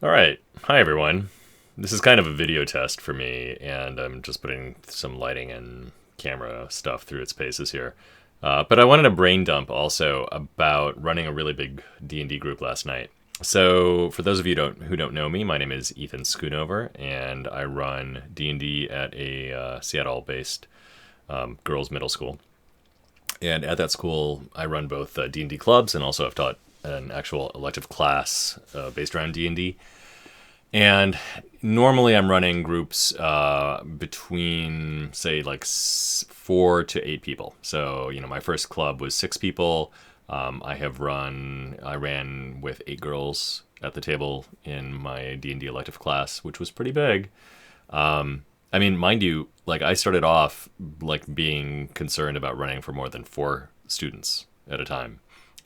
All right. Hi, everyone. This is kind of a video test for me, and I'm just putting some lighting and camera stuff through its paces here. But I wanted a brain dump also about running a really big D&D group last night. So, for those of you who don't know me, my name is Ethan Schoonover, and I run D&D at a Seattle-based girls' middle school. And at that school, I run both D&D clubs and also have taught an actual elective class based around D&D. And normally I'm running groups between, say, like 4 to 8 people. So, my first club was 6 people. I ran with 8 girls at the table in my D&D elective class, which was pretty big. Mind you, like I started off like being concerned about running for more than 4 students at a time.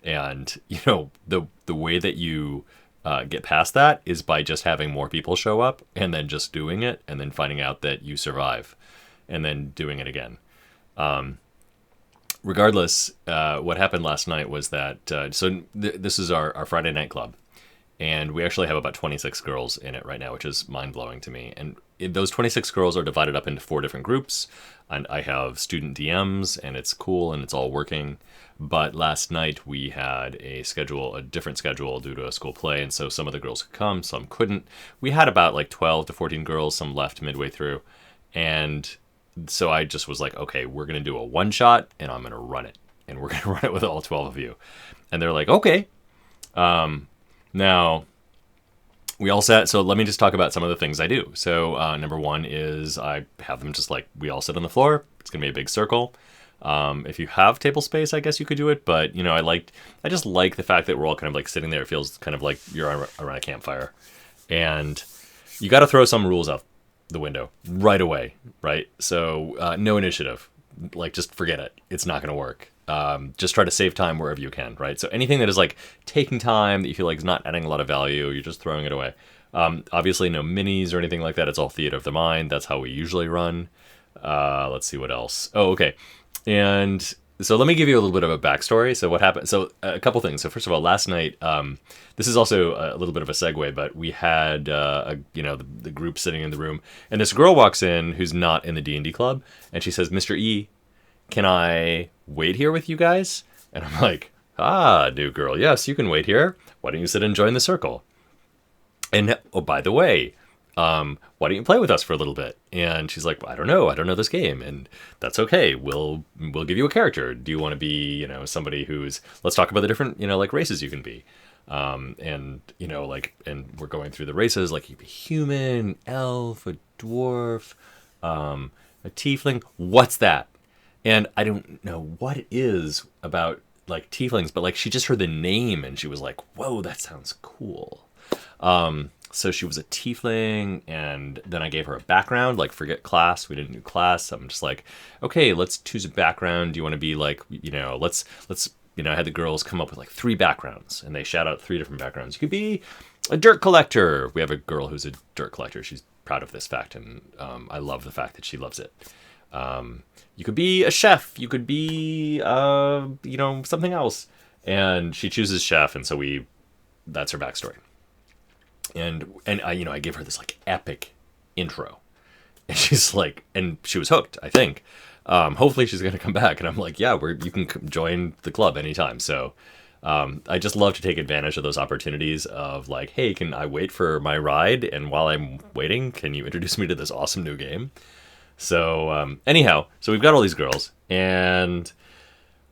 And, the way that you get past that is by just having more people show up and then just doing it and then finding out that you survive and then doing it again. Regardless, what happened last night was that this is our Friday night club, and we actually have about 26 girls in it right now, which is mind-blowing to me. And those 26 girls are divided up into 4 different groups, and I have student DMs, and it's cool and it's all working. But last night we had a different schedule due to a school play, and so some of the girls could come, some couldn't. We had about like 12 to 14 girls, some left midway through, and so I just was like, okay, we're gonna do a one shot, and I'm gonna run it, and we're gonna run it with all 12 of you. And they're like, okay. Now we all sat. So let me just talk about some of the things I do. So number one is I have them just like we all sit on the floor. It's gonna be a big circle. If you have table space, I guess you could do it. But I just like the fact that we're all kind of like sitting there. It feels kind of like you're around a campfire, and you got to throw some rules out the window right away, right? So no initiative, like just forget it. It's not gonna work. Just try to save time wherever you can, right? So anything that is like taking time that you feel like is not adding a lot of value, you're just throwing it away. Obviously, no minis or anything like that. It's all theater of the mind. That's how we usually run. Let's see what else. Oh, okay. And so let me give you a little bit of a backstory. So what happened? So a couple things. So first of all, last night, this is also a little bit of a segue, but we had the group sitting in the room, and this girl walks in who's not in the D&D club, and she says, "Mr. E, can I wait here with you guys?" And I'm like, new girl, yes, you can wait here. Why don't you sit and join the circle? And oh, by the way, why don't you play with us for a little bit? And she's like, I don't know this game, and that's okay. We'll give you a character. Do you want to be, somebody who's? Let's talk about the different, like races you can be. And we're going through the races. Like you can be human, elf, a dwarf, a tiefling. What's that? And I don't know what it is about like tieflings, but like she just heard the name and she was like, whoa, that sounds cool. So she was a tiefling, and then I gave her a background, like forget class. We didn't do class. I'm just like, okay, let's choose a background. Do you want to be like, let's I had the girls come up with like 3 backgrounds, and they shout out 3 different backgrounds. You could be a dirt collector. We have a girl who's a dirt collector. She's proud of this fact, and I love the fact that she loves it. You could be a chef. You could be, something else. And she chooses chef, and so that's her backstory. And I gave her this like epic intro, and she's like, and she was hooked, I think. Hopefully she's gonna come back, and I'm like, yeah, you can join the club anytime. So I just love to take advantage of those opportunities of like, hey, can I wait for my ride? And while I'm waiting, can you introduce me to this awesome new game? So anyhow, so we've got all these girls, and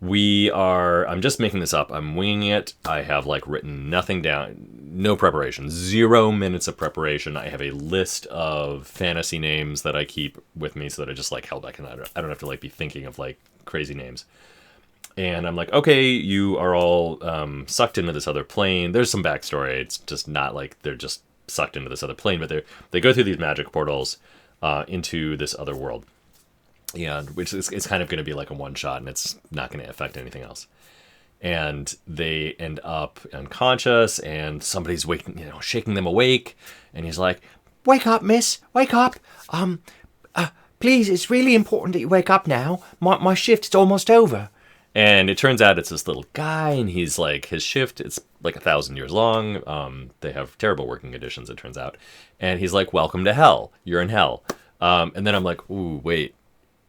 I'm just making this up. I'm winging it. I have like written nothing down, no preparation, 0 minutes of preparation. I have a list of fantasy names that I keep with me so that I just like held back, and I don't have to like be thinking of like crazy names. And I'm like, okay, you are all sucked into this other plane. There's some backstory. It's just not like they're just sucked into this other plane, but they go through these magic portals into this other world. And which is it's kind of going to be like a one shot, and it's not going to affect anything else. And they end up unconscious, and somebody's shaking them awake, and he's like, "Wake up, miss! Wake up! Please, it's really important that you wake up now. My shift is almost over." And it turns out it's this little guy, and he's like, his shift, it's like 1,000 years long. They have terrible working conditions, it turns out. And he's like, "Welcome to hell. You're in hell." And then I'm like, "Ooh, wait."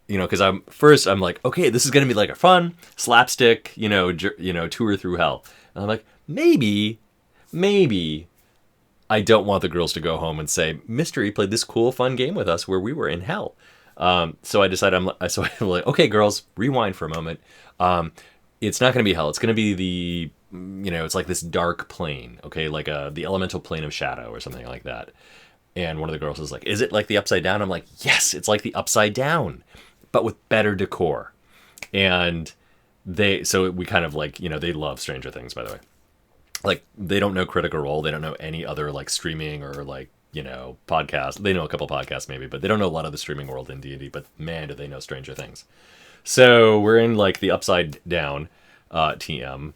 Because I'm like, okay, this is gonna be like a fun slapstick, tour through hell. And I'm like, maybe I don't want the girls to go home and say, "Mystery played this cool, fun game with us where we were in hell." So I decided I'm like, okay, girls, rewind for a moment. It's not gonna be hell. It's gonna be it's like this dark plane, okay, like the elemental plane of shadow or something like that. And one of the girls is like, "Is it like the upside down?" I'm like, "Yes, it's like the upside down, but with better decor." And so we kind of like, they love Stranger Things, by the way. Like, they don't know Critical Role. They don't know any other like streaming or like, podcast. They know a couple podcasts maybe, but they don't know a lot of the streaming world in D&D, but man, do they know Stranger Things. So we're in like the upside down TM,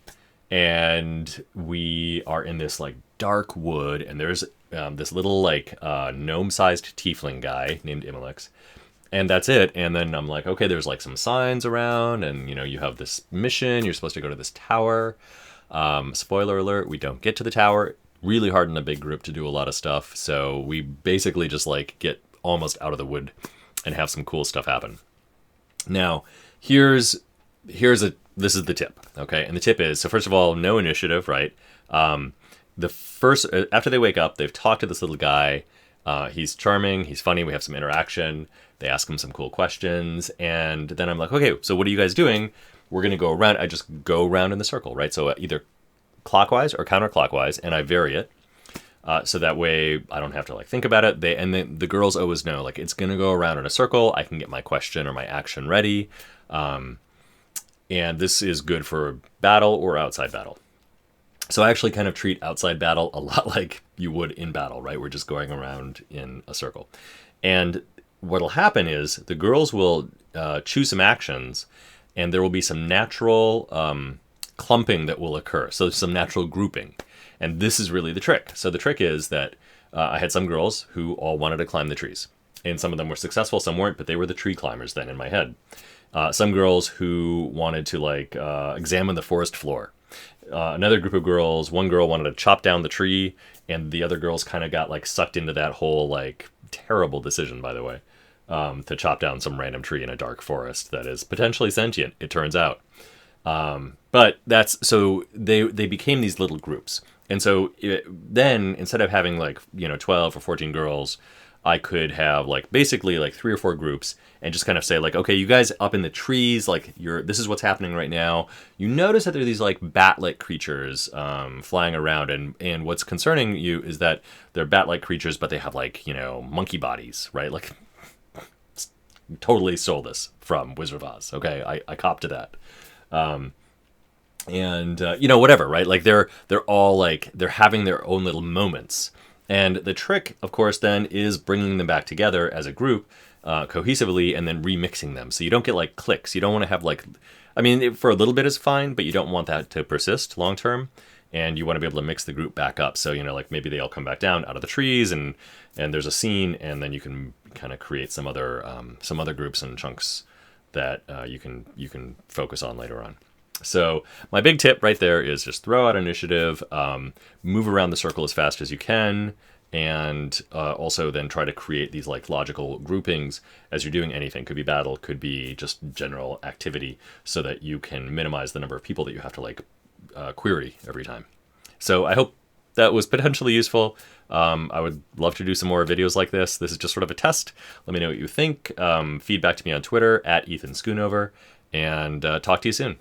and we are in this like dark wood, and there's this little like gnome-sized tiefling guy named Imelix, and that's it. And then I'm like, okay, there's like some signs around, and you have this mission. You're supposed to go to this tower. Spoiler alert: we don't get to the tower. Really hard in a big group to do a lot of stuff, so we basically just like get almost out of the wood and have some cool stuff happen. Now, this is the tip, okay? And the tip is, so first of all, no initiative, right? The first, after they wake up, they've talked to this little guy. He's charming, he's funny, we have some interaction. They ask him some cool questions, and then I'm like, okay, so what are you guys doing? We're gonna go around. I just go around in the circle, right? So either clockwise or counterclockwise, and I vary it. So that way I don't have to like think about it. The girls always know, like, it's gonna go around in a circle. I can get my question or my action ready. And this is good for battle or outside battle. So I actually kind of treat outside battle a lot like you would in battle, right? We're just going around in a circle. And what'll happen is the girls will choose some actions, and there will be some natural clumping that will occur. So some natural grouping. And this is really the trick. So the trick is that I had some girls who all wanted to climb the trees. And some of them were successful, some weren't, but they were the tree climbers then in my head. Some girls who wanted to like examine the forest floor. Another group of girls, one girl wanted to chop down the tree, and the other girls kind of got like sucked into that whole like terrible decision, by the way, to chop down some random tree in a dark forest that is potentially sentient, it turns out. But so they became these little groups. And so then instead of having like, 12 or 14 girls, I could have like basically like 3 or 4 groups and just kind of say like, okay, you guys up in the trees, like this is what's happening right now. You notice that there are these like bat-like creatures flying around, and what's concerning you is that they're bat-like creatures, but they have like, monkey bodies, right? Like totally stole this from Wizard of Oz. Okay, I copped to that. Whatever, right? Like they're all like, they're having their own little moments. And the trick, of course, then is bringing them back together as a group cohesively and then remixing them. So you don't get like clicks. You don't want to have like, for a little bit is fine, but you don't want that to persist long term. And you want to be able to mix the group back up. So, like maybe they all come back down out of the trees and there's a scene, and then you can kind of create some other groups and chunks that you can focus on later on. So my big tip right there is just throw out initiative, move around the circle as fast as you can, and also then try to create these like logical groupings as you're doing anything. Could be battle, could be just general activity, so that you can minimize the number of people that you have to like query every time. So I hope that was potentially useful. I would love to do some more videos like this. This is just sort of a test. Let me know what you think. Feedback to me on Twitter @EthanSchoonover, and talk to you soon.